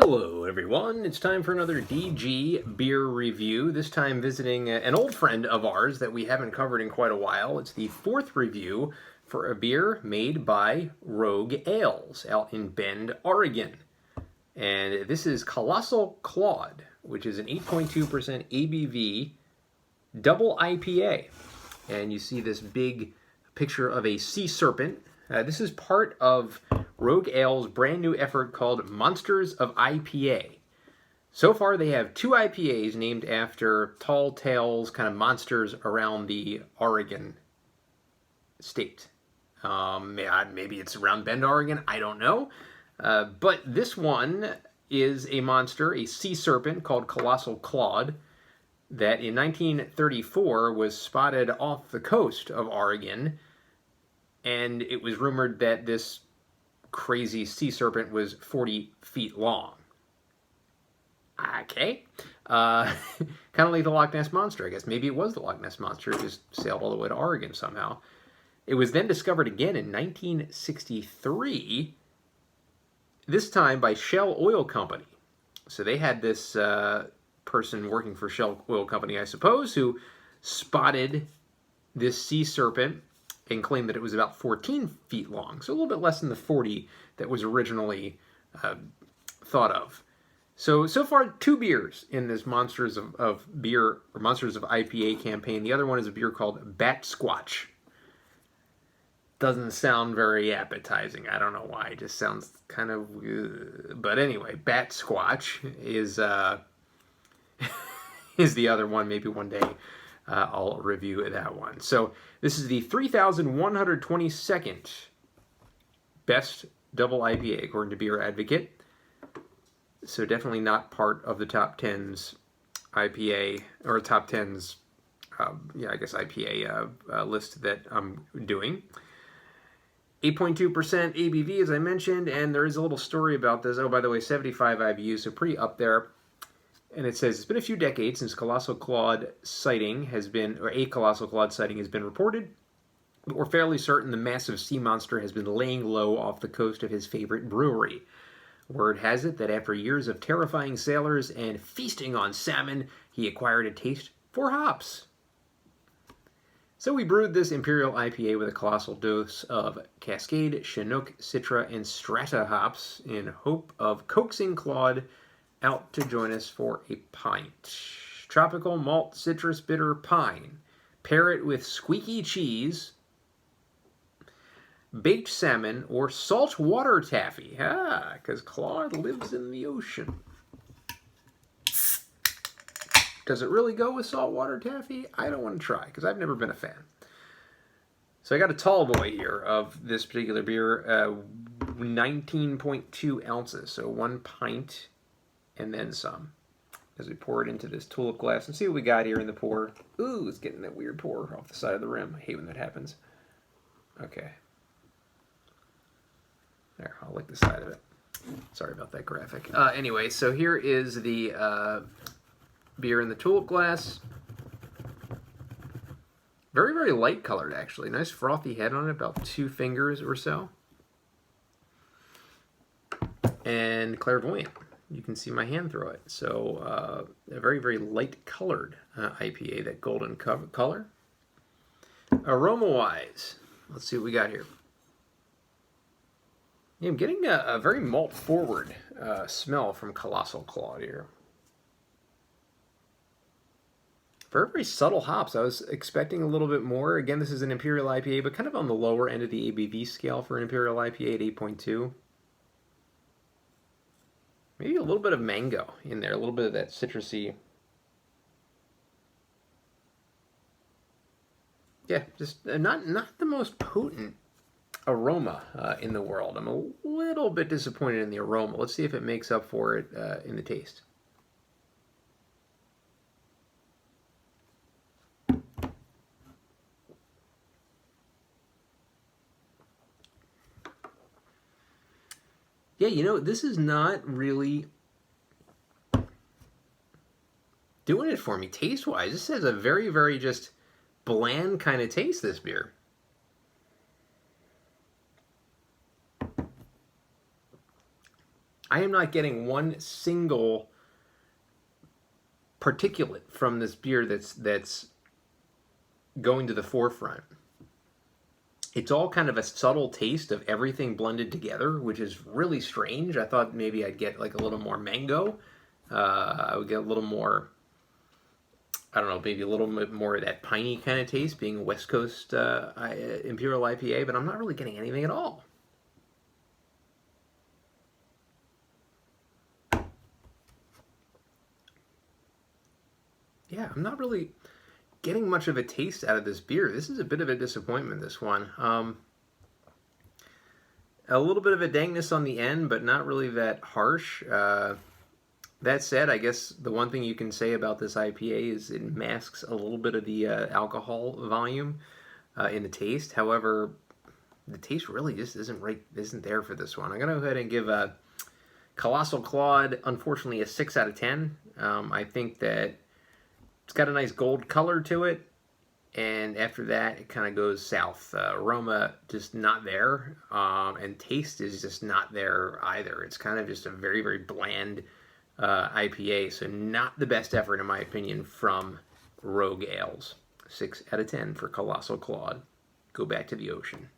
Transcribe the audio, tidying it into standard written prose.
Hello everyone, it's time for another DG beer review, this time visiting an old friend of ours that we haven't covered in quite a while. It's the fourth review for a beer made by Rogue Ales out in Bend, Oregon. And this is Colossal Claude, which is an 8.2% ABV double IPA. And you see this big picture of a sea serpent. This is part of Rogue Ale's brand new effort called Monsters of IPA. So far, they have two IPAs named after tall tales, kind of monsters around the Oregon state. Maybe it's around Bend, Oregon. I don't know. But this one is a monster, a sea serpent called Colossal Claude, that in 1934 was spotted off the coast of Oregon. And it was rumored that this crazy sea serpent was 40 feet long. Okay. Kind of like the Loch Ness Monster, I guess. Maybe it was the Loch Ness Monster. It just sailed all the way to Oregon somehow. It was then discovered again in 1963, this time by Shell Oil Company. So they had this person working for Shell Oil Company, I suppose, who spotted this sea serpent and claimed that it was about 14 feet long, so a little bit less than the 40 that was originally thought of. So far, two beers in this Monsters of Beer, or Monsters of IPA campaign. The other one is a beer called Bat Squatch. Doesn't sound very appetizing. I don't know why. It just sounds kind of... But anyway, Bat Squatch is is the other one. Maybe one day I'll review that one. So this is the 3,122nd best double IPA according to Beer Advocate. So definitely not part of the top 10's IPA, or top 10's, IPA list that I'm doing. 8.2% ABV, as I mentioned, and there is a little story about this. Oh, by the way, 75 IBUs, so pretty up there. And it says, it's been a few decades since Colossal Claude sighting has been, or a Colossal Claude sighting has been reported, but we're fairly certain the massive sea monster has been laying low off the coast of his favorite brewery. Word has it that after years of terrifying sailors and feasting on salmon, he acquired a taste for hops. So we brewed this Imperial IPA with a colossal dose of Cascade, Chinook, Citra, and Strata hops in hope of coaxing Claude out to join us for a pint. Tropical malt, citrus, bitter, pine. Pair it with squeaky cheese, baked salmon, or saltwater taffy. Because Claude lives in the ocean. Does it really go with saltwater taffy? I don't want to try, because I've never been a fan. So I got a tall boy here of this particular beer, 19.2 ounces, so 1 pint and then some. As we pour it into this tulip glass and see what we got here in the pour. Ooh, it's getting that weird pour off the side of the rim. I hate when that happens. Okay. There, I'll lick the side of it. Sorry about that graphic. Anyway, so here is the beer in the tulip glass. Very, very light colored, actually. Nice frothy head on it, about 2 fingers or so. And clairvoyant. You can see my hand through it. So a very, very light colored IPA, that golden color. Aroma-wise, let's see what we got here. Yeah, I'm getting a very malt-forward smell from Colossal Claude here. Very, very subtle hops. I was expecting a little bit more. Again, this is an Imperial IPA, but kind of on the lower end of the ABV scale for an Imperial IPA at 8.2. Maybe a little bit of mango in there, a little bit of that citrusy. Yeah, just not the most potent aroma in the world. I'm a little bit disappointed in the aroma. Let's see if it makes up for it in the taste. Yeah, you know, this is not really doing it for me taste-wise. This has a very, very just bland kind of taste, this beer. I am not getting one single particulate from this beer that's going to the forefront. It's all kind of a subtle taste of everything blended together, which is really strange. I thought maybe I'd get like a little more mango. I would get a little more, I don't know, maybe a little bit more of that piney kind of taste, being a West Coast Imperial IPA, but I'm not really getting anything at all. Yeah, I'm not really getting much of a taste out of this beer. This is a bit of a disappointment, this one. A little bit of a dankness on the end, but not really that harsh. That said, I guess the one thing you can say about this IPA is it masks a little bit of the alcohol volume in the taste. However, the taste really just isn't there for this one. I'm gonna go ahead and give Colossal Claude, unfortunately, a 6 out of 10. I think that it's got a nice gold color to it, and after that, it kind of goes south. Aroma just not there, and taste is just not there either. It's kind of just a very, very bland IPA, so not the best effort, in my opinion, from Rogue Ales. 6 out of 10 for Colossal Claude. Go back to the ocean.